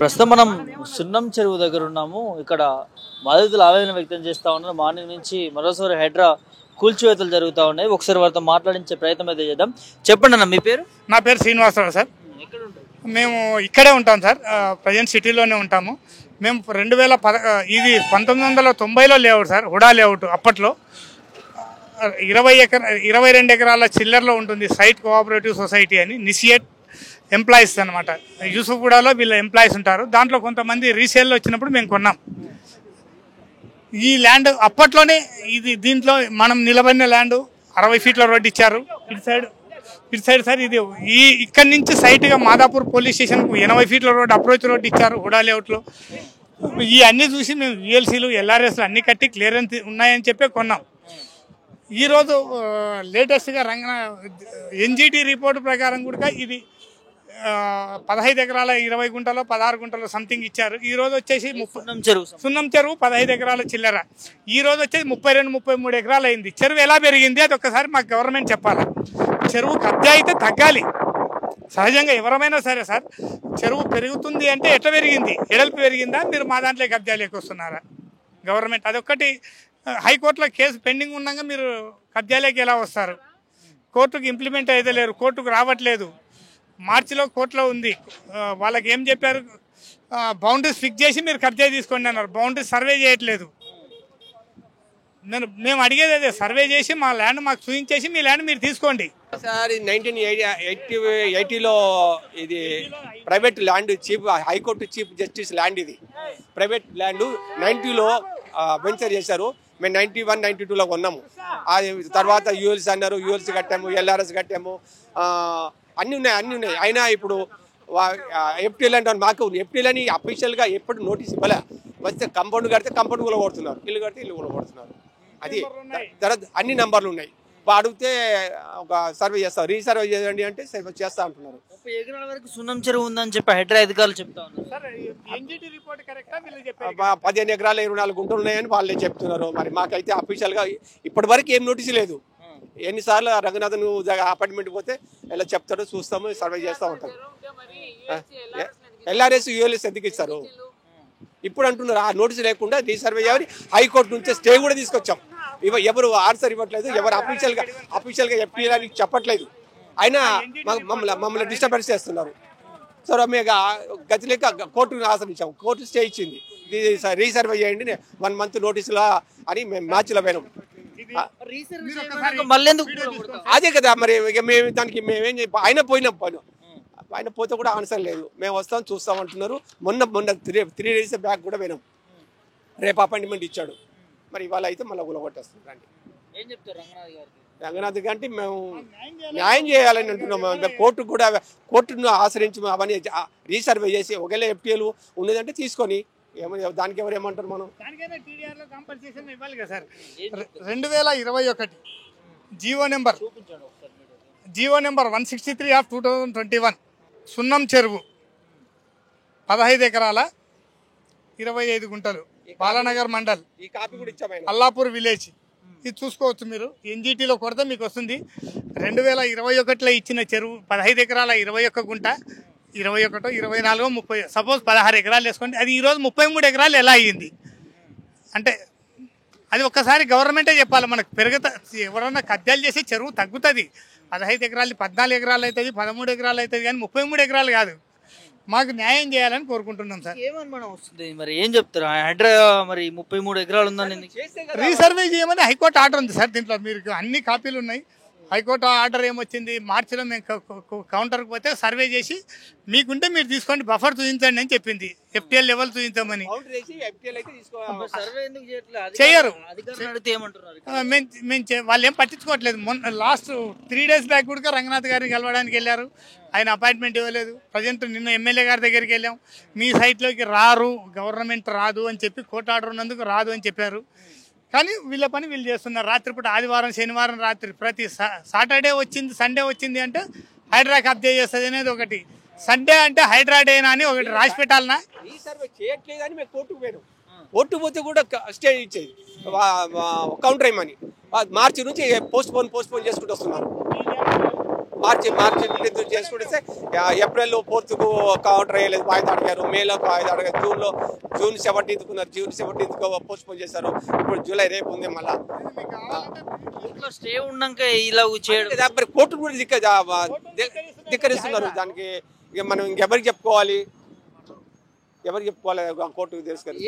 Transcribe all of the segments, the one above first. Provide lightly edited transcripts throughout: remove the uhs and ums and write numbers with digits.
ప్రస్తుతం మనం సున్నం చెరువు దగ్గర ఉన్నాము. ఇక్కడ బాధితులు ఆవేదన వ్యక్తం చేస్తూ ఉన్నారు. మార్నింగ్ నుంచి మరోసారి హైడ్రా కూల్చివేతలు జరుగుతూ ఉన్నాయి. ఒకసారి వారితో మాట్లాడించే ప్రయత్నం అయితే చేద్దాం. చెప్పండి అన్న, మీ పేరు? నా పేరు శ్రీనివాసరావు సార్. మేము ఇక్కడే ఉంటాం సార్, ప్రజెంట్ సిటీలోనే ఉంటాము. మేము ఇది 1990లో లేఅవుట్ సార్, హుడా లేఅవుట్. అప్పట్లో 22 ఎకరాల చిల్లర్లో ఉంటుంది సైట్ కోఆపరేటివ్ సొసైటీ అని, నిసియేట్ ఎంప్లాయీస్ అనమాట. యూసుఫ్గూడలో వీళ్ళ ఎంప్లాయీస్ ఉంటారు. దాంట్లో కొంతమంది రీసేల్లో వచ్చినప్పుడు మేము కొన్నాం ఈ ల్యాండ్. అప్పట్లోనే దీంట్లో మనం నిలబడిన ల్యాండ్ 60 ఫీట్ల రోడ్డు ఇచ్చారు. ఇటు సైడ్ సార్ ఇది ఇక్కడి నుంచి సైట్గా మాదాపూర్ పోలీస్ స్టేషన్కు 80 ఫీట్ల రోడ్డు అప్రోచ్ రోడ్డు ఇచ్చారు హుడా లేఅవుట్లో. ఈ అన్నీ చూసి మేము యుఎల్సీలు ఎల్ఆర్ఎస్లు అన్నీ కట్టి క్లియరెన్స్ ఉన్నాయని చెప్పి కొన్నాం. ఈరోజు లేటెస్ట్గా ఎన్జిటి రిపోర్టు ప్రకారం కూడా ఇది 15 ఎకరాల 20 గుంటలో 16 గుంటలో సంథింగ్ ఇచ్చారు. ఈ రోజు వచ్చేసి సున్నం చెరువు 15 ఎకరాల చిల్లర. ఈ రోజు వచ్చేసి 32-33 ఎకరాలు అయింది. చెరువు ఎలా పెరిగింది అది ఒక్కసారి మాకు గవర్నమెంట్ చెప్పాలి. చెరువు కబ్జా అయితే తగ్గాలి. సహజంగా ఎవరమైనా సరే సార్, చెరువు పెరుగుతుంది అంటే ఎట్లా పెరిగింది? ఎడల్పు పెరిగిందా? మీరు మా దాంట్లో కబ్జాలేకి వస్తున్నారా? గవర్నమెంట్ అదొక్కటి. హైకోర్టులో కేసు పెండింగ్ ఉండగా మీరు కబ్జాలేకి ఎలా వస్తారు? కోర్టుకు ఇంప్లిమెంట్ అయితే లేరు, కోర్టుకు రావట్లేదు. మార్చిలో కోర్టులో ఉంది. వాళ్ళకి ఏం చెప్పారు? బౌండరీస్ ఫిక్స్ చేసి మీరు కబ్జా తీసుకోండి అన్నారు. బౌండరీస్ సర్వే చేయట్లేదు. మేము అడిగేది అదే, సర్వే చేసి మా ల్యాండ్ మాకు చూపించేసి మీ ల్యాండ్ మీరు తీసుకోండి సార్. 1980లో ఇది private land, high court chief justice land. ఇది ప్రైవేట్ ల్యాండ్ 90లో వెంచర్ చేశారు. మేము 91, 92లో కొన్నాము. అది తర్వాత యూఎల్సీ అన్నారు, యూఎల్సీ కట్టాము, ఎల్ఆర్ఎస్ కట్టాము, అన్నీ ఉన్నాయి. అయినా ఇప్పుడు ఎఫ్టీఎల్ అంటే మాకు ఎఫ్టీఎల్ అని అఫీషియల్గా ఎప్పుడు నోటీస్ ఇవ్వలే. వస్తే కంపౌండ్ కడితే కంపౌండ్ కూడా కొడుతున్నారు, ఇల్లు కడితే ఇల్లు కూడా కొడుతున్నారు. అది తర్వాత అన్ని నంబర్లు ఉన్నాయి. అడిగితే ఒక సర్వే చేస్తారు, రీసర్వే చేయండి అంటే చేస్తా అంటున్నారు. 30 ఎకరాల వరకు సున్నం చెరువు ఉందని చెప్పి హైడ్రా అధికారులు చెప్తా ఉన్నారు. 15 ఎకరాల 24 గుంటలు ఉన్నాయని వాళ్ళే చెప్తున్నారు. మరి మాకైతే అఫీషియల్గా ఇప్పటి వరకు ఏం నోటీసు లేదు. ఎన్నిసార్లు రంగనాథన్ అపార్ట్మెంట్ పోతే ఇలా చెప్తాడు, చూస్తాము, సర్వే చేస్తూ ఉంటారు. ఎల్ఆర్ఎస్ యూఎల్ఎస్ ఎందుకు ఇస్తారు? ఇప్పుడు అంటున్నారు ఆ నోటీసు లేకుండా రీసర్వే చేయాలి. హైకోర్టు నుంచి స్టే కూడా తీసుకొచ్చాం. ఎవరు ఆన్సర్ ఇవ్వట్లేదు, ఎవరు అఫీషియల్గా ఎఫ్టీఎల్ అని చెప్పట్లేదు. అయినా మమ్మల్ని డిస్టర్బెన్స్ చేస్తున్నారు. సో మేము గతి లేక కోర్టును ఆశ్రయించాము. కోర్టు స్టే ఇచ్చింది, రీసర్వే చేయండి 1 మంత్ నోటీసులా అని మేము మార్చిలో పోయినాం. అదే కదా మరి మేము దానికి మేమేం ఆయన ఆయన పోతే కూడా ఆన్సర్ లేదు. మేము వస్తాం చూస్తాం అంటున్నారు. మొన్న 3 డేస్ బ్యాక్ కూడా పోయినాం. రేపు అపాయింట్మెంట్ ఇచ్చాడు. మరి ఇవాళ అయితే మళ్ళీ ఊలగొట్టేస్తాం. రండి రంగనాథ్ గారికి మేము న్యాయం చేయాలని అంటున్నాము. కోర్టును ఆశ్రయించి అవన్నీ రీసర్వే చేసి ఒకవేళ ఎఫ్టీఎల్ ఉన్నదంటే తీసుకొని దానికి ఎవరు ఏమంటారు? మనం 2021 జీవో నెంబర్ 163 ఆఫ్ 2021 సున్నం చెరువు 15 ఎకరాల 25 గుంటలు, బాలానగర్ మండల్, అల్లాపూర్ విలేజ్. ఇది చూసుకోవచ్చు మీరు. ఎన్జిటీలో కొడితే మీకు వస్తుంది. 2021లో ఇచ్చిన చెరువు 15 ఎకరాల 21 గుంట, 21, 24, 30, సపోజ్ 16 ఎకరాలు వేసుకోండి. అది ఈరోజు 33 ఎకరాలు ఎలా అయ్యింది అంటే అది ఒక్కసారి గవర్నమెంటే చెప్పాలి. మనకు ఎవరన్నా కబ్జాలు చేసి చెరువు తగ్గుతుంది. 15 ఎకరాలు 14 ఎకరాలు అవుతుంది, 13 ఎకరాలు అవుతుంది, కానీ 33 ఎకరాలు కాదు. మాకు న్యాయం చేయాలని కోరుకుంటున్నాం సార్. ఏమనుమానం వస్తుంది మరి? ఏం చెప్తారు? హైడ్రా మరి 33 ఎకరాలు ఉందని రీసర్వే చేయమని హైకోర్టు ఆర్డర్ ఉంది సార్. దీంట్లో మీరు అన్ని కాపీలు ఉన్నాయి. హైకోర్టు ఆర్డర్ ఏమొచ్చింది, మార్చిలో మేము కౌంటర్కి పోతే సర్వే చేసి మీకుంటే మీరు తీసుకోండి, బఫర్ చూపించండి అని చెప్పింది. ఎఫ్టీఎల్ లెవెల్ చూపించమని చేయరు. వాళ్ళు ఏం పట్టించుకోవట్లేదు. లాస్ట్ 3 డేస్ బ్యాక్ కూడా రంగనాథ్ గారిని కలవడానికి వెళ్ళారు. ఆయన అపాయింట్మెంట్ ఇవ్వలేదు. ప్రజెంట్ నిన్న ఎమ్మెల్యే గారి దగ్గరికి వెళ్ళాం. మీ సైట్లోకి రారు, గవర్నమెంట్ రాదు అని చెప్పి కోర్టు ఆర్డర్ ఉన్నందుకు రాదు అని చెప్పారు. కానీ వీళ్ళ పని వీళ్ళు చేస్తున్నారు. రాత్రిపూట ఆదివారం శనివారం రాత్రి ప్రతి సాటర్డే వచ్చింది, సండే వచ్చింది అంటే హైడ్రా కబ్జా చేస్తుంది అనేది ఒకటి. సండే అంటే హైడ్రా డేనా అని ఒకటి రాసి పెట్టాలనా? రీసర్వే చేయట్లేదని మేము కోర్టుకు పోయాం. కోర్టు పోతే కూడా స్టే ఇచ్చేది కౌంటర్ అయ్యమని. మార్చి నుంచి పోస్ట్ పోన్ చేసుకుంటూ వస్తున్నారు. మార్చి 15 చేసుకుంటే ఏప్రిల్ 4కు కౌంటర్ వేయలేదు, వాయిదా అడిగారు. మేలో వాయిదా అడిగారు. జూన్ 17కు ఉన్నారు. జూన్ 17కు పోస్ట్పోన్ చేశారు. ఇప్పుడు జూలై రేపు ఉంది. మళ్ళా స్టే ఉన్నాక ఇలా చేయడం మరి కోర్టు కూడా ధిక్కరిస్తున్నారు. దానికి ఇక మనం ఇంకెవరికి చెప్పుకోవాలి, కోర్టుకు తెలుసుకోవాలి.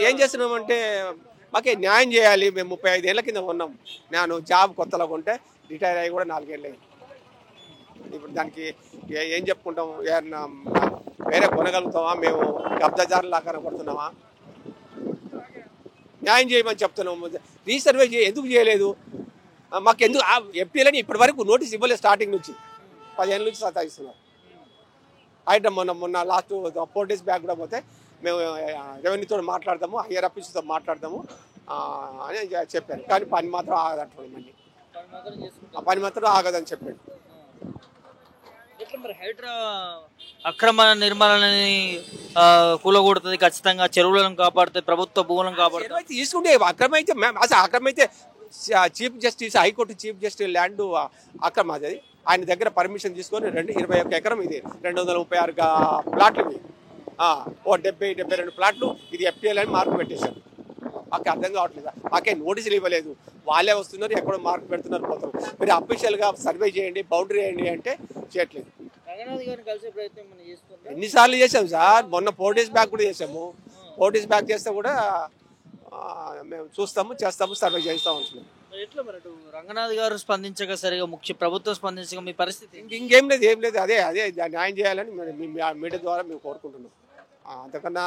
ఏం చేస్తున్నామంటే మాకే న్యాయం చేయాలి. మేము 35 ఏళ్ళ కింద ఉన్నాం. నేను జాబ్ కొత్తలో ఉంటే రిటైర్ అయ్యి కూడా 4 ఏళ్ళు అయింది. ఇప్పుడు దానికి ఏం చెప్పుకుంటాం? వేరే కొనగలుగుతామా? మేము కబ్జాదారులా కనపడుతున్నామా? న్యాయం చేయమని చెప్తున్నాము. రీసర్వే ఎందుకు చేయలేదు? మాకు ఎందుకు ఎంపీలని ఇప్పటి వరకు నోటీస్ ఇవ్వలేదు. స్టార్టింగ్ నుంచి 10 ఏళ్ళ నుంచి సతాయిస్తున్నారు. ఐటమ్ మొన్న లాస్ట్ 4 days బ్యాక్ కూడా పోతే మేము రెవెన్యూతో మాట్లాడతాము, హయ్యర్ ఆఫీసర్తో మాట్లాడతాము అని చెప్పారు. కానీ పని మాత్రం ఆగదంటున్నాం. మళ్ళీ ఆ పని మాత్రం ఆగదని చెప్పాడు. హైడ్రా అక్రమ నిర్మాణాలని కూలగొడుతుంది, ఖచ్చితంగా చెరువులను కాపాడుతుంది, ప్రభుత్వ భూములను కాపాడుతుంది. తీసుకుంటే అక్రమైతే అసలు అక్రమైతే chief justice, high court chief justice land అక్రమ. అది ఆయన దగ్గర పర్మిషన్ తీసుకొని 21 ఎకరం, ఇది 236 ప్లాట్లు, ఇవి 72 ప్లాట్లు, ఇది FTL అని మార్కు పెట్టేశారు. మాకు అర్థం కావట్లేదు. మాకే నోటీసులు ఇవ్వలేదు. వాళ్ళే వస్తున్నారు, ఎక్కడో మార్కు పెడుతున్నారు, పోతారు. మీరు అఫీషియల్గా సర్వే చేయండి, బౌండరీ వేయండి అంటే చేయట్లేదు. ఎన్నిసార్లు చేసాము సార్? మొన్న 4 days బ్యాక్ కూడా చేసాము. 4 days బ్యాక్ చేస్తే కూడా మేము చూస్తాము, చేస్తాము, సర్వే చేస్తాము అంటున్నాం. ఎట్లా మరి రంగనాథ్ గారు స్పందించక, సరిగా ప్రభుత్వం స్పందించక మీ పరిస్థితి ఇంకేం లేదు, ఏం లేదు. అదే న్యాయం చేయాలని మీడియా ద్వారా మేము కోరుకుంటున్నాం. అంతకన్నా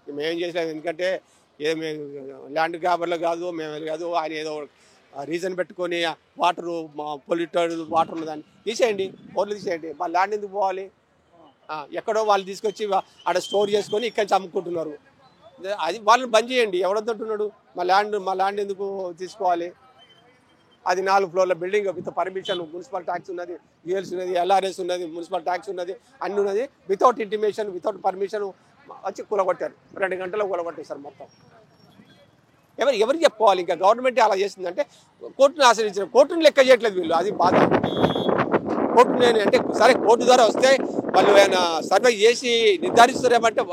మేమేం చేసలేదు. ఎందుకంటే ఏమి ల్యాండ్ గ్రాబర్లో కాదు, మేము కాదు. ఆయన ఏదో రీజన్ పెట్టుకొని వాటరు, పొల్యూటెడ్ వాటర్ ఉన్నదాన్ని తీసేయండి, ఓర్లు తీసేయండి. మా ల్యాండ్ ఎందుకు పోవాలి? ఎక్కడో వాళ్ళు తీసుకొచ్చి ఆడ స్టోర్ చేసుకొని ఇక్కడి నుంచి అమ్ముకుంటున్నారు. అది వాళ్ళని బంద్ చేయండి. ఎవడంటున్నాడు మా ల్యాండ్ ఎందుకు తీసుకోవాలి? అది 4 floorల building with permission, municipal tax ఉన్నది, యూఎల్స్ ఉన్నది, LRS ఉన్నది, మున్సిపల్ ట్యాక్స్ ఉన్నది, అన్నీ ఉన్నది. వితౌట్ ఇంటిమేషన్, వితౌట్ పర్మిషన్ వచ్చి కూలగొట్టారు. 2 గంటల్లో కూలగొట్టేశారు మొత్తం. ఎవరికి చెప్పుకోవాలి? ఇంకా గవర్నమెంట్ అలా చేసిందంటే కోర్టును ఆశ్రయించారు. కోర్టును లెక్క చేయట్లేదు వీళ్ళు, అది బాధ. కోర్టు అంటే సరే కోర్టు ద్వారా వస్తే వాళ్ళు ఏమైనా సర్వే చేసి నిర్ధారిస్తారేమంటే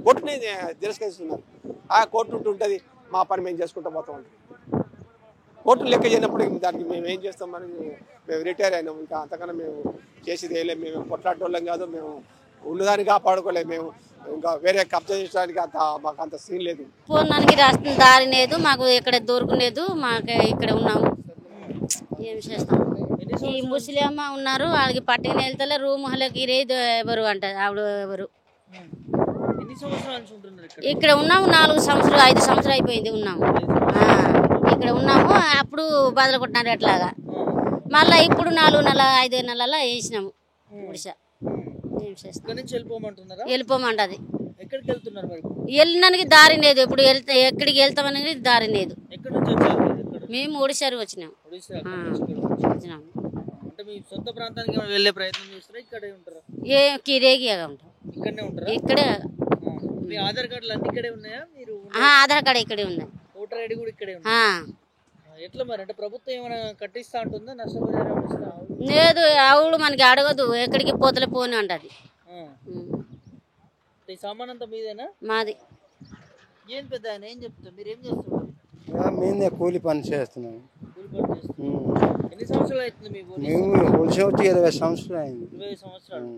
కోర్టుని తిరస్కరిస్తున్నారు. కోర్టు ఉంటుంది, మా పని మేము చేసుకుంటూ పోతాం అంటే కోర్టును లెక్క చేయనప్పుడు దానికి మేము ఏం చేస్తామని మేము రిటైర్ అయినాము. ఇంకా అంతకన్నా మేము చేసేది వేయలేము. మేము కొట్లాడటోళ్ళం కాదు, మేము ఉన్నదాన్ని కాపాడుకోలేదు. మేము ఇంకా వేరే కబ్జా చేయడానికి మాకు అంత సీన్ లేదు. పోనానికి రాసిన దారి లేదు, మాకు ఇక్కడ దొరకలేదు. మాకు ఇక్కడ ఉన్నాము, ఏం చేస్తాం? ఈ ముస్లిం ఉన్నారు, వాళ్ళకి పట్టుకుని వెళ్తే రూమ్ వాళ్ళకి ఎవరు అంటారు, ఆవిడ ఎవరు. ఇక్కడ ఉన్నాము 4 సంవత్సరాలు 5 సంవత్సరాలు అయిపోయింది ఉన్నాము. ఇక్కడ ఉన్నాము. అప్పుడు బదులు కొట్టినారు అట్లాగా. మళ్ళీ ఇప్పుడు 4 నెలల 5 నెలల వేసినాము గుడిసె. ఏం చేస్తాం? వెళ్ళిపోమంటది. వెళ్ళడానికి దారి లేదు. ఇప్పుడు ఎక్కడికి వెళ్తామనేది దారి లేదు. మేము ఒడిశారు వచ్చినాం. కిరేగిగా ఉంటాం. ఇక్కడే ఆధార్ కార్డులు అన్ని ఇక్కడే ఉన్నాయా? మీరు ఆధార్ కార్డు ఇక్కడే ఉంది, ఓటర్ ఐడి కూడా ఇక్కడే ఉంది. ఎట్లా మరి? అంటే ప్రభుత్వం ఏమైనా కట్టిస్తా ఉంటుందా? నష్టపరిహారం లేదు, ఆవుడు మనకి అడగదు. ఎక్కడికి పోతలే పోని అంటది. ఈ సామాన్ అంతా మీదేనా? మాది. ఏం పెద్ద ఆయన ఏం చెప్తారు? మీరు ఏం చేస్తున్నారు? మేమే కూలి పని చేస్తున్నాము. ఎన్ని సంవత్సరాలు అవుతుంది మీకు? మేము వచ్చి 20 సంవత్సరాలు అయింది. 20 సంవత్సరాలు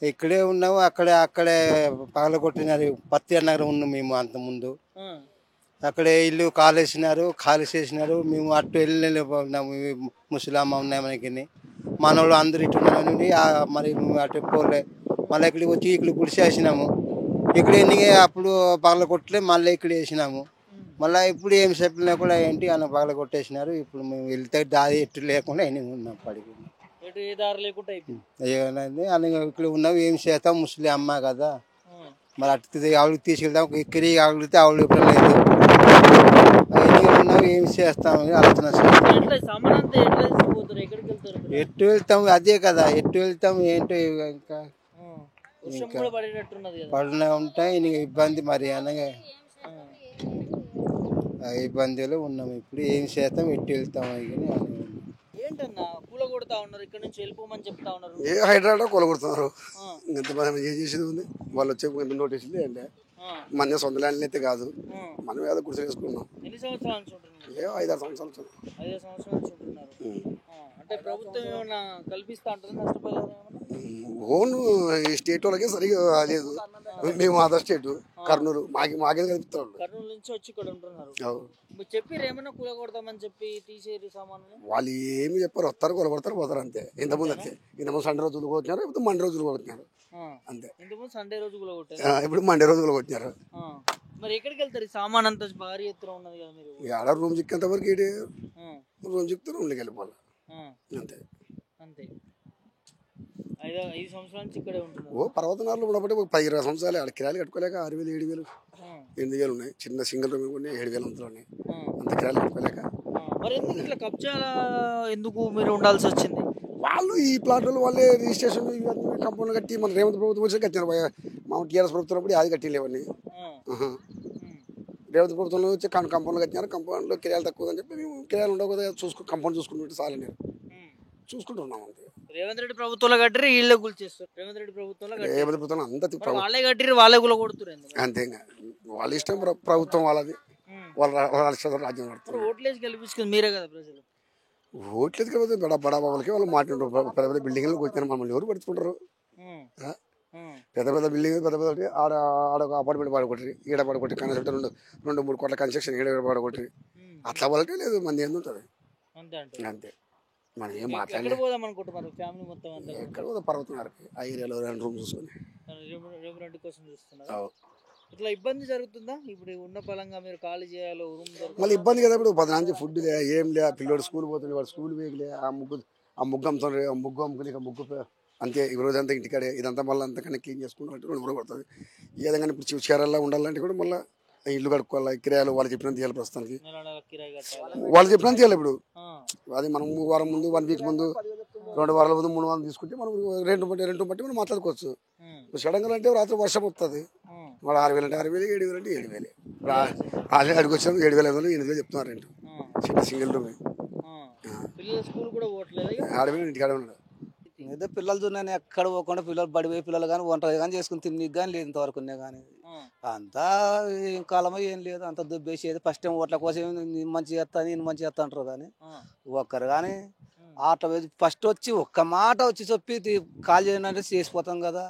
ఇక్కడే ఉన్నాము. అక్కడే పగలగొట్టినారు. పత్తి నగరం ఉన్నాం మేము అంత ముందు. అక్కడే ఇల్లు ఖాళీ చేసినారు. మేము అటు వెళ్ళినాము. ముసలామ్మ ఉన్నాయి మనకి, మనోళ్ళు అందరు ఇటు నుండి మరి అటు పోలే. మళ్ళీ ఇక్కడికి వచ్చి ఇక్కడ గుడిసె వేసినాము. ఇక్కడ ఎందుకే అప్పుడు పగల కొట్టలే, మళ్ళీ ఇక్కడ వేసినాము. మళ్ళీ ఇప్పుడు ఏం చెప్పినా కూడా ఏంటి అన్న పగల కొట్టేసినారు. ఇప్పుడు మేము వెళ్తే దారి ఎట్టు లేకుండా ఉన్నాం, పడికి ఇక్కడ ఉన్నాం. ఏం చేస్తాం? ముసలి అమ్మ కదా, మరి అటు ఆవిడకి తీసుకెళ్తాం. ఇక్కడి ఆవిడితే ఆవిడ ఇప్పుడు లేదు. ఉన్నాం, ఏం చేస్తామని ఆలోచన. ఎట్టు వెళ్తాం? అదే కదా, ఎట్టు వెళ్తాం ఏంటో. ఇంకా పడిన ఉంటాయి ఇబ్బంది. మరి అనగా ఇబ్బందులు ఉన్నాము. ఇప్పుడు ఏం చేస్తాం? ఎట్టు వెళ్తాం? ఏంటన్నా కూలగొడతా కూలగొడతా ఉన్నారు, ఇక్కడ నుంచి వెళ్ళిపోమని చెప్తా ఉన్నారు. ఏ హైదరాబాద్ కొలగొడుతున్నారు. ఇంత ఏం చేసేది ఉంది, వాళ్ళు వచ్చే నోటీసులు అంటే మన సొంత ల్యాండ్లు అయితే కాదు, మనం ఏదో గుర్తు చేసుకున్నాం. ఎన్ని సంవత్సరాల నుంచి ఉంటున్నారు? 5-6 సంవత్సరాలు. 5 సంవత్సరాల నుంచి ఉంటున్నారు. అంటే ప్రభుత్వం ఏమైనా కల్పిస్తా ఉంటుంది నష్టపరిహారం ఏమన్నా? ఓన్ ఈ స్టేట్ వాళ్ళకే సరిగా లేదు. మేము అదర్ స్టేట్ కర్నూలు, మాకే కలుపుతాం. కర్నూలు నుంచి వచ్చి ఇక్కడ ఉంటున్నారు. చెప్పారు ఏమన్నా కూలగొడతామని చెప్పి తీసేది సామాన్లు? వాళ్ళు ఏమి చెప్పారు, వస్తారు కొలగొడతారు పోతారు అంతే. ఇంతకుముందు సండే రోజులు కొట్టినారు, ఇప్పుడు మండే రోజులు కొట్టినారు అంతే. ఇంతకుముందు సండే రోజు కూలగొట్టారు, ఇప్పుడు మండే రోజులు కొట్టినారు. మరి ఎక్కడికి వెళ్తారు? సామాన్ అంతా భారీ ఎత్తున ఉన్నది కదా, మీరు ఆడ రూమ్ చిక్కేంత వరకు రూమ్ చిక్కితే రూమ్లోకి వెళ్ళిపోవాలి అంతే. అంతే 5 సంవత్సరాల నుంచి ఇక్కడే ఉంటున్నారు. పర్వతనారులు ఉన్నప్పుడు 10-20 సంవత్సరాలు ఆడ కిరాయిలు కట్టుకోలేక 6,000, 7,000, 8,000 ఉన్నాయి. చిన్న సింగిల్ రూమ్ ఉన్నాయి 7,000 అంతలో ఉన్నాయి. అంత కిరాయిలు కట్టుకోలేక. మరి ఎందుకు ఇట్లా కబ్జాల ఎందుకు మీరు ఉండాల్సి వచ్చింది? వాళ్ళు ఈ ప్లాట్లు వాళ్ళే రిజిస్ట్రేషన్ ఇవన్నీ కంపౌండ్లు కట్టి మన రేవంత్ ప్రభుత్వం వచ్చి కట్టారు. మా టీఆర్ఎస్ ప్రభుత్వం అప్పుడు అది కట్టిలేవన్నీ. రేవంత్ ప్రభుత్వంలో వచ్చి కంపౌండ్లు కట్టినారు. కంపౌండ్లో కిరాయిలు తక్కువ అని చెప్పి మేము కిరాయిలు ఉండవు కదా కంపౌండ్ చూసుకుంటుంటే చాలు నేను చూసుకుంటున్నాం అంతే. రేవంత్ రెడ్డి ప్రభుత్వంలో కట్టిరి వీళ్ళే కూల్చేస్తారు. రేవంత్ రెడ్డి ప్రభుత్వంలో అంత వాళ్ళే కట్టిరి వాళ్ళే కూల కొడుతున్నారు అంతే. వాళ్ళ ఇష్టం, ప్రభుత్వం వాళ్ళది, వాళ్ళ రాజ్యం నడుపుతారు. ఓట్లేసి గెలిపించుకుంది మీరే కదా ప్రజలు. ఓట్లేదు కదా బడా బాబులకి వాళ్ళు మాట్లాడుతారు. పెద్ద పెద్ద బిల్డింగ్లకు వచ్చిన మమ్మల్ని ఎవరు పడుచుకుంటారు? పెద్ద పెద్ద బిల్డింగ్ పెద్ద పెద్ద ఆడ అపార్ట్మెంట్ పడగొట్టి ఈడ పడగొట్టి కన్స్ట్రక్షన్ 2-3 కోట్ల కన్స్ట్రక్షన్ ఈడ పడగొట్టి అట్లా వాళ్ళకే లేదు. మంది ఎందుంటుంది అంతే. మనం ఏం మాట్లాడలేదు. ఎక్కడ పోదా పర్వతనారుకి ఆ ఏరియాలో 2 రూమ్ చూసుకొని రెడ్ కోసం చూస్తున్నారు. ఇట్లా ఇబ్బంది జరుగుతుందా ఇప్పుడు ఉన్న పలంగా? మీరు ఖాళీ చేయాలి రూమ్ మళ్ళీ ఇబ్బంది కదా. ఇప్పుడు 10 నుంచి ఫుడ్ లే, ఏం లే, పిల్లోడు స్కూల్ పోతుంది, వాడు స్కూల్ వేయలే, ఆ ముగ్గు అమ్ముతుంది, ఆ ముగ్గు అమ్ముకుని ముగ్గు అంతే. ఈ రోజు అంతా ఇంటికాడే ఇదంతా మళ్ళీ అంతకన్నా క్లీన్ చేసుకుంటే 2 రోజులు పడుతుంది. ఏదైనా ఇప్పుడు చివరిలో ఉండాలంటే కూడా మళ్ళీ ఇల్లు కడుక్కోవాలి, కిరాయిలు వాళ్ళు చెప్పినంత తీయాలి. ప్రస్తుతానికి వాళ్ళు చెప్పినంత తీయాలి. ఇప్పుడు అది మనం వారం ముందు 1 వీక్ ముందు 2 వారాల ముందు 3 వారాలు తీసుకుంటే మనం రెంట్ బట్టి మనం మాట్లాడుకోవచ్చు. సడన్గా అంటే రాత్రి వర్షం వస్తుంది, వాడు 6,000 అంటే 6,000, 7,000 అంటే 7,000. ఆల్రెడీ అడిగి వచ్చాము 7,500, 8,000 చెప్తున్నారు రెంట్. సింగిల్ రూమ్ ఆడపిల్లలు ఇంటికాడే ఉన్నాడు. ఏదో పిల్లలు చూన్నాను ఎక్కడ పోకుండా పిల్లలు బడిపోయి పిల్లలు కానీ ఒంటరి కానీ చేసుకుని తిని కానీ లేదు ఇంతవరకు కానీ. అంతా ఏం కాలమో ఏం లేదు, అంత దుబ్బేసేది. ఫస్ట్ టైం ఓట్ల కోసం నేను మంచి చేస్తా నేను మంచి చేస్తా అంటారు కానీ ఒక్కరు కానీ ఆట ఫస్ట్ వచ్చి ఒక్క మాట వచ్చి చెప్పి కాల్ చేయండి అంటే చేసిపోతాం కదా.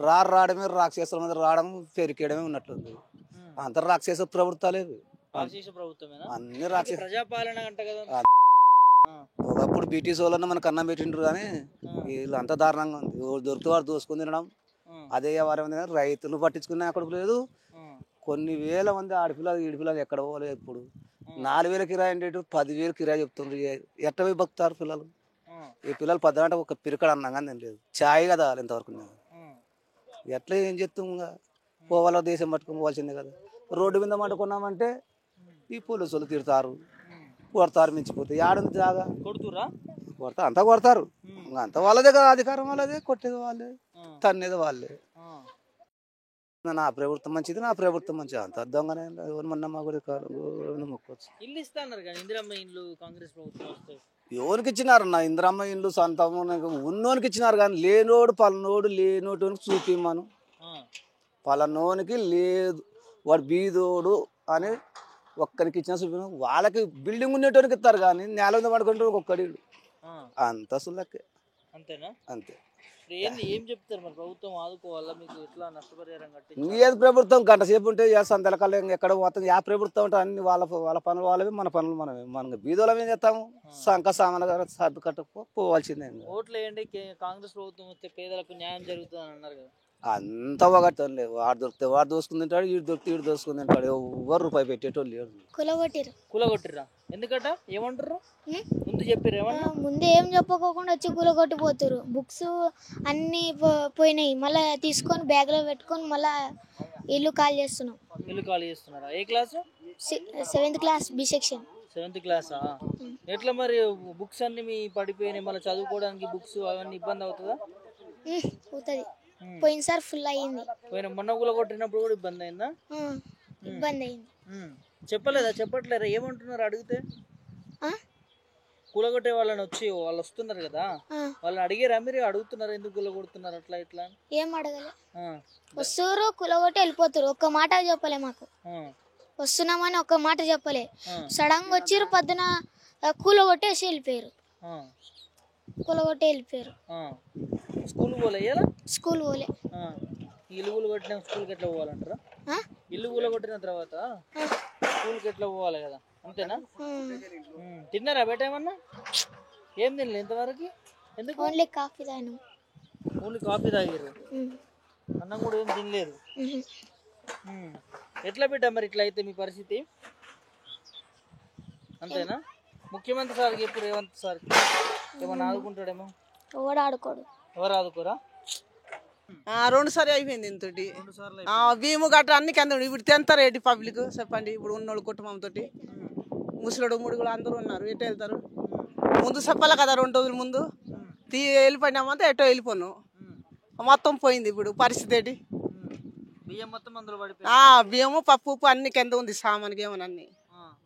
రావడమే రాక్షసుల మీద రావడం పెరికేయడమే ఉన్నట్టుంది. అంత రాక్షస ప్రభుత్వాలే అన్ని రాక్షస. ఒకప్పుడు బ్రిటిష్ వాళ్ళని మనకు అన్నం పెట్టిండ్రు కానీ వీళ్ళు అంత దారుణంగా ఉంది. దొరికితే వాడు దోసుకుని తినడం అదే వారం రైతులు పట్టించుకునే అక్కడ లేదు. కొన్ని వేల మంది ఆడపిల్లలు ఈడిపిల్లలు ఎక్కడ పోలేదు. ఇప్పుడు 4,000 కిరాయి అంటే 10,000 కిరాయి చెప్తుండ్రు. ఎట్ట పోయి బతుకుతారు పిల్లలు? ఈ పిల్లలు 10 గంట ఒక పిరికడ అన్నాం కానీ నేను లేదు ఛాయ్ కదా ఇంతవరకు. ఎట్లా ఏం చెప్తాం? పోవాలో దేశం పట్టుకుని పోవాల్సిందే కదా. రోడ్డు మీద పట్టుకున్నామంటే ఈ పోలీసులు తిడతారు, కొడతారు, మించిపోతే ఏడుంది జాగా కొడతారు, అంతా కొడతారు. అంత వాళ్ళదే కదా అధికారం, వాళ్ళదే, కొట్టేది వాళ్ళే, తన్నేది వాళ్ళే. నా ప్రభుత్వం మంచిది, నా ప్రభుత్వం మంచిది అంత అర్థంగానే మొన్న మా కూడా మొక్కొచ్చు. ఎవరికి ఇచ్చినారు నా ఇందిరమ్మ ఇండ్లు? సొంతం ఉన్నోనికి ఇచ్చినారు కానీ లేనోడు పలనోడు లేనోటికి చూపిమ్మను. పలనోనికి లేదు, వాడు బీదోడు అని ఒక్కరికి ఇచ్చిన చూపిన. వాళ్ళకి బిల్డింగ్ ఉండేటోనికి ఇస్తారు కానీ నేల మీద పడుకుంటే ఒక్కడి అంత సుల్లకే. అంతేనా? అంతే. ఏం చెప్తారు మరి? ప్రభుత్వం ఆదుకోవాలా? మీకు ఎట్లా నష్టపరిహారం కట్టి? ఏది ప్రభుత్వం గంట సేపు ఉంటే సంతలకాలు ఎక్కడ పోతుంది? ఆ ప్రభుత్వం అంటే అన్ని వాళ్ళ పనులు వాళ్ళవి, మన పనులు మనమే. మనం బీదోళం ఏం చేస్తాము? సంక సామాన్లు సర్దు కట్టుకోవాల్సిందే. ఓట్లు వేయండి, కాంగ్రెస్ ప్రభుత్వం వస్తే పేదలకు న్యాయం జరుగుతుంది అని అన్నారు కదా. అంతా ఒకటి లేదు. వాడు దొరికితే వాడు దోసుకుని తింటాడు, వీడు దొరికితే వీడు దోసుకుని తింటాడు. ఎవరు రూపాయి పెట్టేటోళ్ళు లేడు. కూలగొట్టిర్రా? ఎందుకట? ఏమంటారు? ముందు చెప్పారు ఏమన్నా? ముందు ఏం చెప్పకోకుండా వచ్చి కూలగొట్టిపోతారు. బుక్స్ అన్ని పోయినాయి, మళ్ళీ తీసుకొని బ్యాగ్ లో పెట్టుకొని మళ్ళీ ఇల్లు ఖాళీ చేస్తున్నాం. ఇల్లు ఖాళీ చేస్తున్నారా? ఏ class? 7th class B section. 7th క్లాసా? ఎట్లా మరి బుక్స్ అన్ని మీ పడిపోయినాయి, మళ్ళీ చదువుకోవడానికి బుక్స్ అవన్నీ ఇబ్బంది అవుతుందా? అవుతుంది. పోయినసారి ఫుల్ అయ్యింది. మొన్న కూలగొట్టినప్పుడు కూడా ఇబ్బంది అయిందా? ఇబ్బంది అయింది. చెప్పలేదా? చెప్పట్లేరా? ఏమంటున్నారు అడిగితే? కూలగొట్టే వాళ్ళని వచ్చి వాళ్ళు వస్తున్నారు కదా, వాళ్ళని అడిగారా మీరు? అడుగుతున్నారు ఎందుకు కూలగొడుతున్నారు అట్లా ఇట్లా? ఏం అడగలే, వస్తున్నారు కూలగొట్టి వెళ్ళిపోతారు. ఒక్క మాట చెప్పలే మాకు, వస్తున్నామని ఒక్క మాట చెప్పలే. సడన్ గా వచ్చిర్రు, పొద్దున కూలగొట్టేసి వెళ్ళిపోయారు. కూలగొట్టి వెళ్ళిపోయారు. స్కూల్ పోలే? స్కూల్ పోలే. ఇల్లు కూలగొట్టిన స్కూల్కి ఎట్లా పోవాలంటారా? ఇల్లు కూలగొట్టిన తర్వాత స్కూల్కి ఎట్లా పోవాలి కదా, అంతేనా? తిన్నారా బయట ఏమన్నా? ఏం తినలేదు ఇంతవరకు? ఎందుకు? ఓన్లీ కాఫీ తాగినాం. ఓన్లీ కాఫీ తాగారు, అన్నం కూడా ఏం తినలేదు. ఎట్లా బిడ్డ మరి ఇట్లా అయితే మీ పరిస్థితి? అంతేనా? ముఖ్యమంత్రి సార్కి ఎప్పుడు రేవంత్ సార్ ఏమన్నా ఆదుకుంటాడేమో? ఎవడు ఆడుకోడు. ఎవరు ఆదుకోరా? 2 సార్లు అయిపోయింది ఇంతటి. భీము గట్ట అన్ని కింద ఇప్పుడు తింటారు ఏంటి పబ్లిక్ చెప్పండి? ఇప్పుడు ఉన్నోళ్ళు కుటుంబంతో ముసలుడు ముడుగులు అందరూ ఉన్నారు, ఎటు వెళ్తారు? ముందు చెప్పాలి కదా, 2 రోజుల ముందు వెళ్ళిపోయినామంతా ఎటో వెళ్ళిపోను, మొత్తం పోయింది. ఇప్పుడు పరిస్థితి ఏంటి? బియ్యం మొత్తం అందులో పడిపోయింది. బియ్యము పప్పు ఉప్పు అన్ని కింద ఉంది, సామాన్కి ఏమన్నా అన్ని.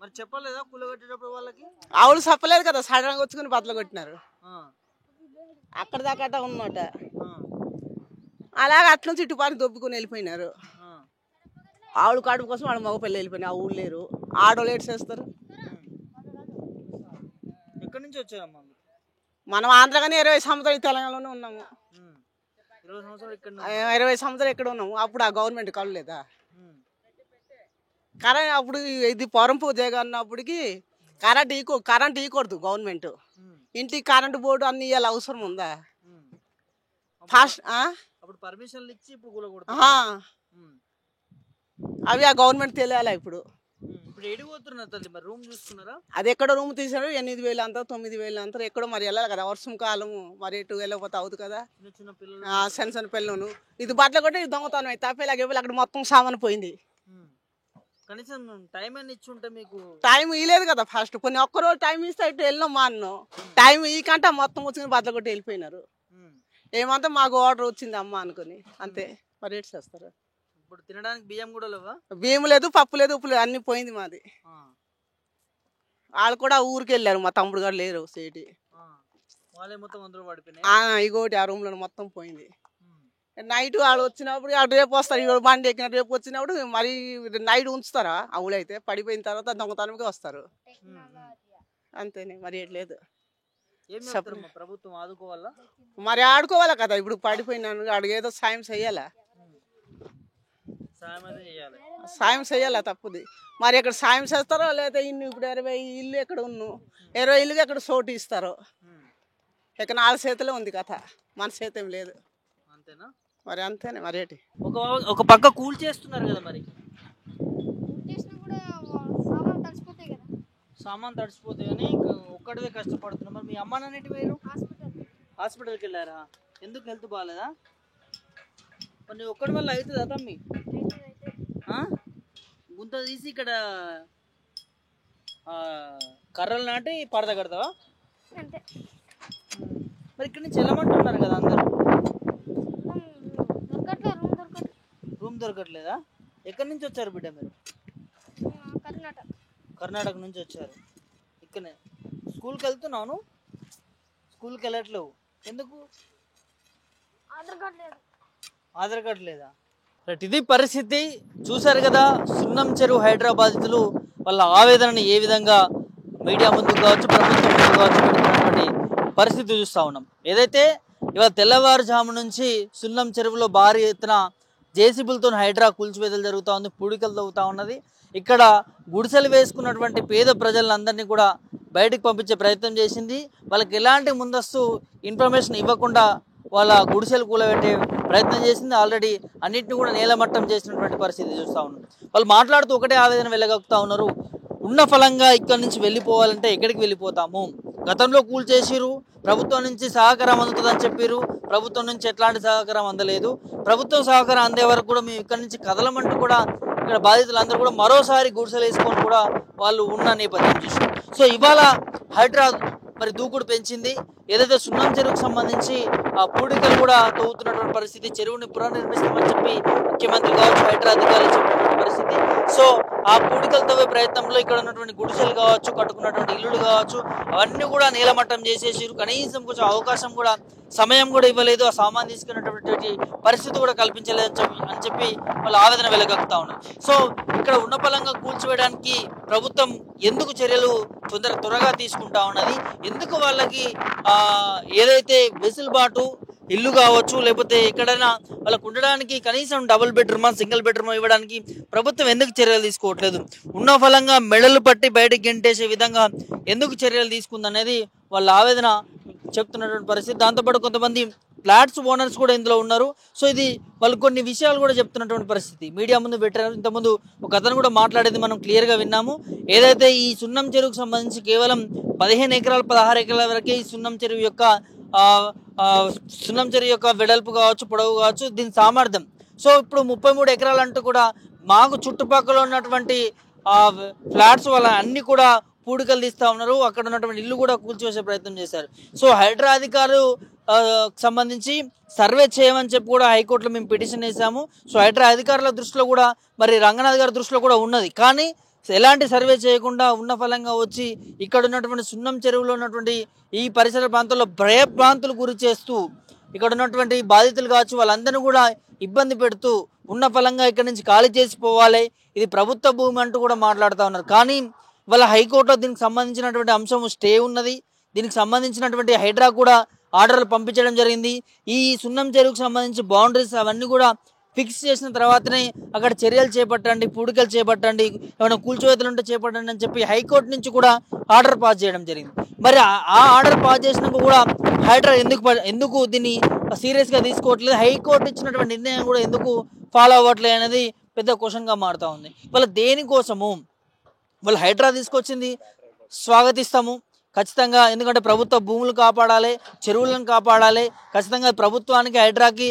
మరి చెప్పలేదా కూలగొట్టేటప్పుడు వాళ్ళకి? ఆవులు చెప్పలేదు కదా, సడన్ గా వచ్చుకుని బద్దలు కొట్టినారు. అక్కడ దాకా ఉన్నమాట. అలాగే అట్ల నుంచి ఇటుపాటు దొబ్బుకొని వెళ్ళిపోయినారు. ఆవులు కడుపు కోసం వాళ్ళ మగపిల్లలు వెళ్ళిపోయినారు. ఆ ఊళ్ళు లేరు, ఆడోళ్ళు ఏడు చేస్తారు. ఎక్కడి నుంచి వచ్చారమ్మా? మనం ఆంధ్రగానే 20 సంవత్సరాలు తెలంగాణలోనే ఉన్నాము. 20 సంవత్సరాలు ఎక్కడ ఉన్నాము. అప్పుడు ఆ గవర్నమెంట్ కళ్ళు లేదా? కరెంట్ అప్పుడు ఇది పొరంపు జగన్నప్పటికి కరెంట్ ఇవ్వకూడదు గవర్నమెంట్. ఇంటికి కరెంటు బోర్డు అన్ని ఇవ్వాలి, అవసరం ఉందా? ఫాస్ట్ పర్మిషన్లు ఇచ్చి ఇప్పుడు అవి ఆ గవర్నమెంట్ తెలియాలి. ఇప్పుడు రూమ్ చూసుకున్నారా? అది ఎక్కడో రూమ్ తీసారు, 8,000 అంతా 9,000 అంతా ఎక్కడో మరి వెళ్ళాలి కదా, వర్షం కాలము మరి ఎటు వెళ్ళకపోతే అవుతుంది కదా. చిన్న పిల్లలు ఇది బట్టలు కొట్టి దొంగతనం అయితే తప్పేలాగే అక్కడ మొత్తం సామాను పోయింది. కనీసం టైం అని ఇచ్చి ఉంటే మీకు టైం ఇవ్వలేదు కదా. ఫస్ట్ కొన్ని ఒక్కరోజు టైం ఇస్తే ఇటు వెళ్ళినాం మా అన్న, టైం ఈ కంటే మొత్తం వచ్చి బట్టలు కొట్టి వెళ్ళిపోయినారు. ఏమంతా మాకు ఆర్డర్ వచ్చింది అమ్మ అనుకుని అంతే. మరి ఏడు చేస్తారు? ఇప్పుడు తినడానికి బియ్యం కూడా లేవా? బియ్యం లేదు, పప్పు లేదు, ఉప్పు లేదు, అన్ని పోయింది మాది. వాళ్ళు కూడా ఊరికి వెళ్ళారు, మా తమ్ముడు గారు లేరు సేటి. ఇగోటి ఆ రూమ్ లో మొత్తం పోయింది. నైట్ వాళ్ళు వచ్చినప్పుడు రేపు వస్తారు, ఇవాళ బండి ఎక్కిన రేపు వచ్చినప్పుడు మరి నైట్ ఉంచుతారా? అవులైతే పడిపోయిన తర్వాత దొంగతనంగా వస్తారు, అంతేనే. మరి ఏట్లేదు, ప్రభుత్వం ఆదుకోవాలా? మరి ఆడుకోవాలా కదా. ఇప్పుడు పడిపోయినాను, అడిగేదో సాయం చెయ్యాలా, సాయం చెయ్యాలా, తప్పుది. మరి ఇక్కడ సాయం చేస్తారో లేదా? ఇప్పుడు 20 ఇల్లు ఎక్కడ ఉన్నావు, 20 ఇల్లుకి ఎక్కడ చోటు ఇస్తారో? ఇక 4 చేతులే ఉంది కథ, మన చేతేం లేదు. అంతేనా? మరి అంతేనే. మరి ఏంటి, ఒక పక్క కూల్ చేస్తున్నారు కదా, మరి సామాన్ తడిసిపోతాయి అని ఒక్కడే కష్టపడుతున్నా. మరి మీ అమ్మ నాన్నటి వేరు హాస్పిటల్కి వెళ్ళారా? ఎందుకు హెల్త్ బాగాలేదా? మరి ఒక్కడి వల్ల అవుతుందా తమ్మి? గుంత తీసి ఇక్కడ కర్రలు నాటి పరద కడతావా? మరి ఇక్కడ నుంచి వెళ్ళమంటున్నారు కదా అందరూ, రూమ్ దొరకట్లేదా? ఎక్కడి నుంచి వచ్చారు బిడ్డ మీరు? కర్ణాటక నుంచి వచ్చారు. ఇక్కడనే స్కూల్కి వెళ్తున్నాను, స్కూల్కి వెళ్ళట్లేవు ఎందుకు? ఆధార్ కార్డు లేదా? రైట్, ఇది పరిస్థితి. చూశారు కదా, సున్నం చెరువు హైదరాబాద్లు వాళ్ళ ఆవేదనని ఏ విధంగా మీడియా ముందుకు కావచ్చు, ప్రభుత్వం ముందుకు కావచ్చు పెడుతున్నటువంటి పరిస్థితి చూస్తూ ఉన్నాం. ఏదైతే ఇవాళ తెల్లవారుజాము నుంచి సున్నం చెరువులో భారీ ఎత్తున జేసీబీలతో హైడ్రా కూల్చివేతలు జరుగుతూ ఉంది, పూడికలు తవ్వుతూ ఉన్నది. ఇక్కడ గుడిసెలు వేసుకున్నటువంటి పేద ప్రజలందరినీ కూడా బయటకు పంపించే ప్రయత్నం చేసింది. వాళ్ళకి ఎలాంటి ముందస్తు ఇన్ఫర్మేషన్ ఇవ్వకుండా వాళ్ళ గుడిసెలు కూలబెట్టే ప్రయత్నం చేసింది. ఆల్రెడీ అన్నింటినీ కూడా నేలమట్టం చేసినటువంటి పరిస్థితి చూస్తూ ఉన్నాం. వాళ్ళు మాట్లాడుతూ ఒకటే ఆవేదన వెళ్ళగక్కుతా ఉన్నారు. ఉన్న ఫలంగా ఇక్కడి నుంచి వెళ్ళిపోవాలంటే ఎక్కడికి వెళ్ళిపోతాము? గతంలో కూల్చేసిరు, ప్రభుత్వం నుంచి సహకారం అందుతుందని చెప్పారు, ప్రభుత్వం నుంచి ఎట్లాంటి సహకారం అందలేదు. ప్రభుత్వం సహకారం అందే వరకు కూడా మేము ఇక్కడి నుంచి కదలమంటూ కూడా ఇక్కడ బాధితులందరూ కూడా మరోసారి గుడిసెలు వేసుకొని కూడా వాళ్ళు ఉన్న నేపథ్యం చూసాం. సో ఇవాళ హైడ్రా మరి దూకుడు పెంచింది. ఏదైతే సున్నం చెరువుకు సంబంధించి ఆ పూడికలు కూడా తవ్వుతున్నటువంటి పరిస్థితి, చెరువుని పునర్నిర్మిస్తామని చెప్పి ముఖ్యమంత్రి కావచ్చు, హైడ్రా అధికారులు చెప్పినటువంటి పరిస్థితి. సో ఆ పూడికలు తవ్వే ప్రయత్నంలో ఇక్కడ ఉన్నటువంటి గుడిసెలు కావచ్చు, కట్టుకున్నటువంటి ఇల్లులు కావచ్చు, అవన్నీ కూడా నీలమట్టం చేసేసి కనీసం కొంచెం అవకాశం కూడా, సమయం కూడా ఇవ్వలేదు, ఆ సామాన్ తీసుకున్నటువంటి పరిస్థితి కూడా కల్పించలేదు అని చెప్పి వాళ్ళు ఆవేదన వెలగక్కుతా ఉన్నారు. సో ఇక్కడ ఉన్న పలంగా కూల్చివేయడానికి ప్రభుత్వం ఎందుకు చర్యలు త్వరగా తీసుకుంటా ఉన్నది, ఎందుకు వాళ్ళకి ఏదైతే వెసులుబాటు ఇల్లు కావచ్చు, లేకపోతే ఎక్కడైనా వాళ్ళకు ఉండడానికి కనీసం డబుల్ బెడ్రూమా, సింగిల్ బెడ్రూమా ఇవ్వడానికి ప్రభుత్వం ఎందుకు చర్యలు తీసుకోవట్లేదు, ఉన్న ఫలంగా మెడలు పట్టి బయటకు గెంటేసే విధంగా ఎందుకు చర్యలు తీసుకుందనేది వాళ్ళ ఆవేదన చెప్తున్నటువంటి పరిస్థితి. దాంతోపాటు కొంతమంది ఫ్లాట్స్ ఓనర్స్ కూడా ఇందులో ఉన్నారు. సో ఇది వాళ్ళు కొన్ని విషయాలు కూడా చెప్తున్నటువంటి పరిస్థితి మీడియా ముందు పెట్టారు. ఇంతకుముందు ఒక అతను కూడా మాట్లాడేది మనం క్లియర్గా విన్నాము. ఏదైతే ఈ సున్నం చెరువుకు సంబంధించి కేవలం 15 ఎకరాలు 16 ఎకరాల వరకే ఈ సున్నం చెరువు యొక్క వెడల్పు కావచ్చు, పొడవు కావచ్చు, దీని సామర్థ్యం. సో ఇప్పుడు 33 ఎకరాలు అంటూ కూడా మాకు చుట్టుపక్కల ఉన్నటువంటి ఫ్లాట్స్ వల్ల అన్ని కూడా పూడికలు తీస్తూ ఉన్నారు. అక్కడ ఉన్నటువంటి ఇల్లు కూడా కూల్చివేసే ప్రయత్నం చేశారు. సో హైడ్రా అధికారులు సంబంధించి సర్వే చేయమని చెప్పి కూడా హైకోర్టులో మేము పిటిషన్ వేసాము. సో హైడ్రా అధికారుల దృష్టిలో కూడా, మరి రంగనాథ్ గారి దృష్టిలో కూడా ఉన్నది. కానీ ఎలాంటి సర్వే చేయకుండా ఉన్న ఫలంగా వచ్చి ఇక్కడ ఉన్నటువంటి సున్నం చెరువులో ఉన్నటువంటి ఈ పరిసర ప్రాంతాల్లో భయభ్రాంతులు గురి చేస్తూ ఇక్కడ ఉన్నటువంటి బాధితులు కావచ్చు వాళ్ళందరినీ కూడా ఇబ్బంది పెడుతూ ఉన్న ఫలంగా ఇక్కడ నుంచి ఖాళీ చేసిపోవాలి, ఇది ప్రభుత్వ భూమి అంటూ కూడా మాట్లాడుతూ ఉన్నారు. కానీ వాళ్ళ హైకోర్టులో దీనికి సంబంధించినటువంటి అంశం స్టే ఉన్నది. దీనికి సంబంధించినటువంటి హైడ్రా కూడా ఆర్డర్లు పంపించడం జరిగింది. ఈ సున్నం చెరువుకు సంబంధించి బౌండరీస్ అవన్నీ కూడా ఫిక్స్ చేసిన తర్వాతనే అక్కడ చర్యలు చేపట్టండి, పూడికలు చేపట్టండి, ఏమైనా కూల్చివేతలు ఉంటే చేపట్టండి అని చెప్పి హైకోర్టు నుంచి కూడా ఆర్డర్ పాస్ చేయడం జరిగింది. మరి ఆ ఆర్డర్ పాస్ చేసినాక కూడా హైడ్రా ఎందుకు దీన్ని సీరియస్గా తీసుకోవట్లేదు, హైకోర్టు ఇచ్చినటువంటి నిర్ణయం కూడా ఎందుకు ఫాలో అవ్వట్లేదు అనేది పెద్ద క్వశ్చన్గా మారుతూ ఉంది. వాళ్ళ దేనికోసము వాళ్ళు హైడ్రా తీసుకొచ్చింది స్వాగతిస్తాము ఖచ్చితంగా, ఎందుకంటే ప్రభుత్వ భూములు కాపాడాలి, చెరువులను కాపాడాలి, ఖచ్చితంగా ప్రభుత్వానికి హైడ్రాకి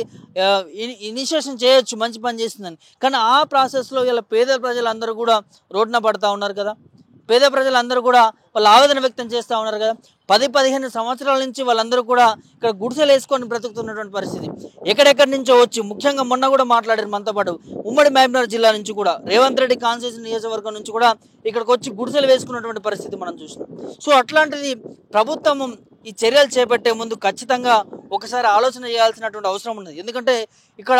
ఇనిషియేషన్ చేయొచ్చు, మంచి పని చేస్తుందని. కానీ ఆ ప్రాసెస్లో ఇలా పేద ప్రజలందరూ కూడా రోడ్డున పడుతూ ఉన్నారు కదా. పేద ప్రజలందరూ కూడా వాళ్ళు ఆవేదన వ్యక్తం చేస్తూ ఉన్నారు కదా. 10-15 సంవత్సరాల నుంచి వాళ్ళందరూ కూడా ఇక్కడ గుడిసెలు వేసుకొని బ్రతుకుతున్నటువంటి పరిస్థితి. ఎక్కడెక్కడి నుంచో వచ్చి, ముఖ్యంగా మొన్న కూడా మాట్లాడారు మనతో పాటు ఉమ్మడి మహబూబ్నగర్ జిల్లా నుంచి కూడా, రేవంత్ రెడ్డి కాన్స్టిట్యూన్సీ నియోజకవర్గం నుంచి కూడా ఇక్కడికి వచ్చి గుడిసెలు వేసుకున్నటువంటి పరిస్థితి మనం చూసినాం. సో అట్లాంటిది ప్రభుత్వం ఈ చర్యలు చేపట్టే ముందు ఖచ్చితంగా ఒకసారి ఆలోచన చేయాల్సినటువంటి అవసరం ఉన్నది. ఎందుకంటే ఇక్కడ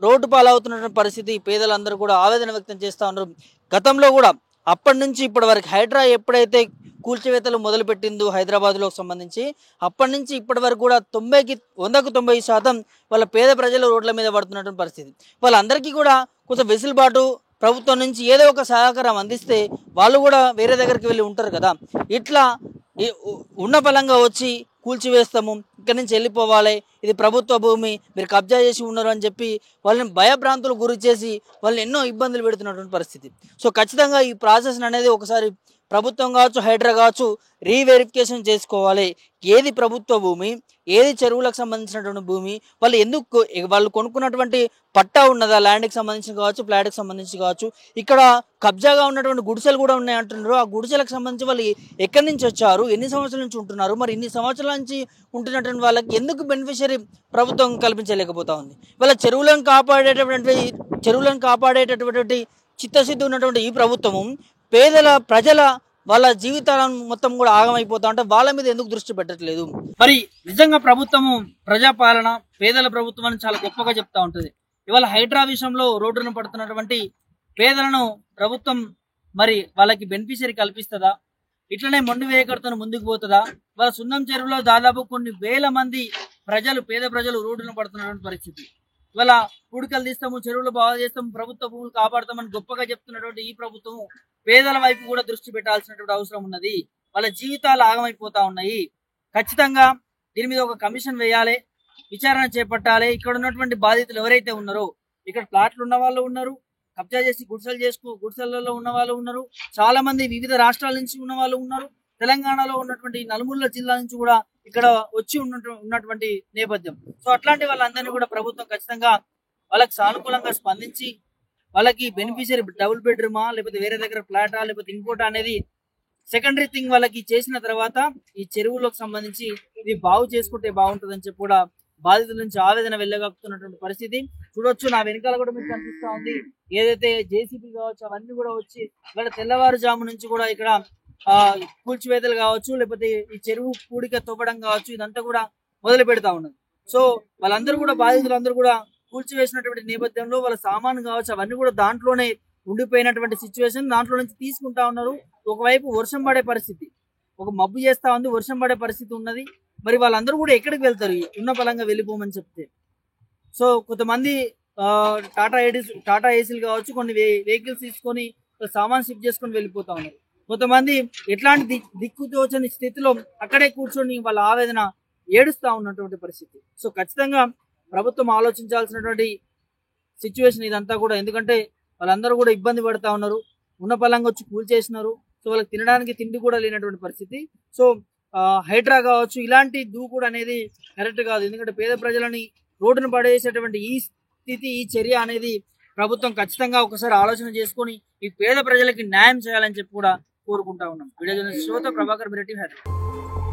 రోడ్డు పాలవుతున్నటువంటి పరిస్థితి, పేదలందరూ కూడా ఆవేదన వ్యక్తం చేస్తూ ఉన్నారు. గతంలో కూడా అప్పటి నుంచి ఇప్పటి వరకు హైడ్రా ఎప్పుడైతే కూల్చివేతలు మొదలుపెట్టిందో హైదరాబాద్లో సంబంధించి, అప్పటి నుంచి ఇప్పటి వరకు కూడా 100% వాళ్ళ పేద ప్రజలు రోడ్ల మీద పడుతున్నటువంటి పరిస్థితి. వాళ్ళందరికీ కూడా కొంచెం వెసులుబాటు ప్రభుత్వం నుంచి ఏదో ఒక సహకారం అందిస్తే వాళ్ళు కూడా వేరే దగ్గరికి వెళ్ళి ఉంటారు కదా. ఇట్లా ఉన్న ఫలంగా వచ్చి కూల్చివేస్తాము, ఇక్కడి నుంచి వెళ్ళిపోవాలి, ఇది ప్రభుత్వ భూమి, మీరు కబ్జా చేసి ఉన్నారు అని చెప్పి వాళ్ళని భయభ్రాంతులు గురి చేసి వాళ్ళని ఎన్నో ఇబ్బందులు పెడుతున్నటువంటి పరిస్థితి. సో ఖచ్చితంగా ఈ ప్రాసెస్ అనేది ఒకసారి ప్రభుత్వం కావచ్చు, హైడ్రా కావచ్చు, రీవెరిఫికేషన్ చేసుకోవాలి. ఏది ప్రభుత్వ భూమి, ఏది చెరువులకు సంబంధించినటువంటి భూమి, వాళ్ళు కొనుక్కున్నటువంటి పట్టా ఉన్నదా, ల్యాండ్కి సంబంధించి కావచ్చు, ఫ్లాట్కి సంబంధించి కావచ్చు, ఇక్కడ కబ్జాగా ఉన్నటువంటి గుడిసెలు కూడా ఉన్నాయి అంటున్నారు. ఆ గుడిసెలకు సంబంధించి వాళ్ళు ఎక్కడి నుంచి వచ్చారు, ఎన్ని సంవత్సరాల నుంచి ఉంటున్నారు, మరి ఇన్ని సంవత్సరాల నుంచి ఉంటున్నటువంటి వాళ్ళకి ఎందుకు బెనిఫిషియరీ ప్రభుత్వం కల్పించలేకపోతా ఉంది. వాళ్ళ చెరువులను కాపాడేటటువంటి చిత్తశుద్ధి ఉన్నటువంటి ఈ ప్రభుత్వము ప్రజల వాళ్ళ జీవితాలను మొత్తం కూడా ఆగమైపోతా ఉంటే వాళ్ళ మీద ఎందుకు దృష్టి పెట్టట్లేదు? మరి నిజంగా ప్రభుత్వము ప్రజాపాలన, పేదల ప్రభుత్వం అని చాలా గొప్పగా చెప్తా ఉంటుంది. ఇవాళ హైడ్రా విషయంలో రోడ్డును పడుతున్నటువంటి పేదలను ప్రభుత్వం మరి వాళ్ళకి బెనిఫిషియరీ కల్పిస్తుందా, ఇట్లనే మొండి వేయకడుతున్న ముందుకు పోతుందా? వాళ్ళ సున్నం చెరువులో దాదాపు కొన్ని వేల మంది పేద ప్రజలు రోడ్డును పడుతున్నటువంటి పరిస్థితి. ఇవాళ పూడికలు తీస్తాము, చెరువులు బాగా చేస్తాము, ప్రభుత్వ భూములు కాపాడుతామని గొప్పగా చెప్తున్నటువంటి ఈ ప్రభుత్వం పేదల వైపు కూడా దృష్టి పెట్టాల్సినటువంటి అవసరం ఉన్నది. వాళ్ళ జీవితాలు ఆగమైపోతా ఉన్నాయి. ఖచ్చితంగా దీని మీద ఒక కమిషన్ వేయాలి, విచారణ చేపట్టాలి. ఇక్కడ ఉన్నటువంటి బాధితులు ఎవరైతే ఉన్నారో, ఇక్కడ ప్లాట్లు ఉన్న వాళ్ళు ఉన్నారు, కబ్జా చేసి గుడిసెలలో ఉన్న వాళ్ళు ఉన్నారు, చాలా మంది వివిధ రాష్ట్రాల నుంచి ఉన్న వాళ్ళు ఉన్నారు, తెలంగాణలో ఉన్నటువంటి నలుమూల జిల్లా నుంచి కూడా ఇక్కడ వచ్చి ఉన్నటువంటి నేపథ్యం. సో అట్లాంటి వాళ్ళందరినీ కూడా ప్రభుత్వం ఖచ్చితంగా వాళ్ళకి సానుకూలంగా స్పందించి వాళ్ళకి బెనిఫిషియరీ డబుల్ బెడ్రూమా, లేకపోతే వేరే దగ్గర ఫ్లాటా, లేకపోతే ఇంకోటా అనేది సెకండరీ థింగ్ వాళ్ళకి చేసిన తర్వాత ఈ చెరువులకు సంబంధించి ఇది బాగు చేసుకుంటే బాగుంటుందని చెప్పి కూడా బాధితుల నుంచి ఆవేదన వెళ్ళగక్కుతున్నటువంటి పరిస్థితి చూడొచ్చు. నా వెనకాల కూడా మీకు కనిపిస్తా ఉంది. ఏదైతే జేసీబీ కావచ్చు అవన్నీ కూడా వచ్చి ఇక్కడ తెల్లవారుజాము నుంచి కూడా ఇక్కడ కూల్చివేతలు కావచ్చు, లేకపోతే ఈ చెరువు పూడిక తవ్వడం కావచ్చు, ఇదంతా కూడా మొదలు పెడతా ఉన్నది. సో వాళ్ళందరూ కూడా బాధితులందరూ కూడా కూల్చివేసినటువంటి నేపథ్యంలో వాళ్ళ సామాను కావచ్చు అవన్నీ కూడా దాంట్లోనే ఉండిపోయినటువంటి సిచ్యువేషన్. దాంట్లో నుంచి తీసుకుంటా ఉన్నారు. ఒకవైపు వర్షం పడే పరిస్థితి, ఒక మబ్బు చేస్తా ఉంది, వర్షం పడే పరిస్థితి ఉన్నది. మరి వాళ్ళందరూ కూడా ఎక్కడికి వెళ్తారు ఉన్న పలంగా వెళ్ళిపోమని చెప్తే? సో కొంతమంది టాటా ఏసీలు కావచ్చు, కొన్ని వెహికల్స్ తీసుకొని సామాన్ షిఫ్ట్ చేసుకొని వెళ్ళిపోతా ఉన్నారు. కొంతమంది ఎట్లాంటి దిక్కుతోచని స్థితిలో అక్కడే కూర్చొని వాళ్ళ ఆవేదన ఏడుస్తా ఉన్నటువంటి పరిస్థితి. సో ఖచ్చితంగా ప్రభుత్వం ఆలోచించాల్సినటువంటి సిచ్యువేషన్ ఇదంతా కూడా. ఎందుకంటే వాళ్ళందరూ కూడా ఇబ్బంది పడతా ఉన్నారు, ఉన్న పలంగా వచ్చి కూల్చేసినారు. సో వాళ్ళకి తినడానికి తిండి కూడా లేనటువంటి పరిస్థితి. సో హైడ్రా కావచ్చు ఇలాంటి దూకుడు అనేది కరెక్ట్ కాదు. ఎందుకంటే పేద ప్రజలని రోడ్డును పడేసేటువంటి ఈ స్థితి, ఈ చర్య అనేది ప్రభుత్వం ఖచ్చితంగా ఒకసారి ఆలోచన చేసుకొని ఈ పేద ప్రజలకి న్యాయం చేయాలని చెప్పి కూడా కోరుకుంటా ఉన్నాం. వీడియో జర్నలిస్ట్ శ్రోత ప్రభాకర్ రెడ్డి, హైదరాబాద్.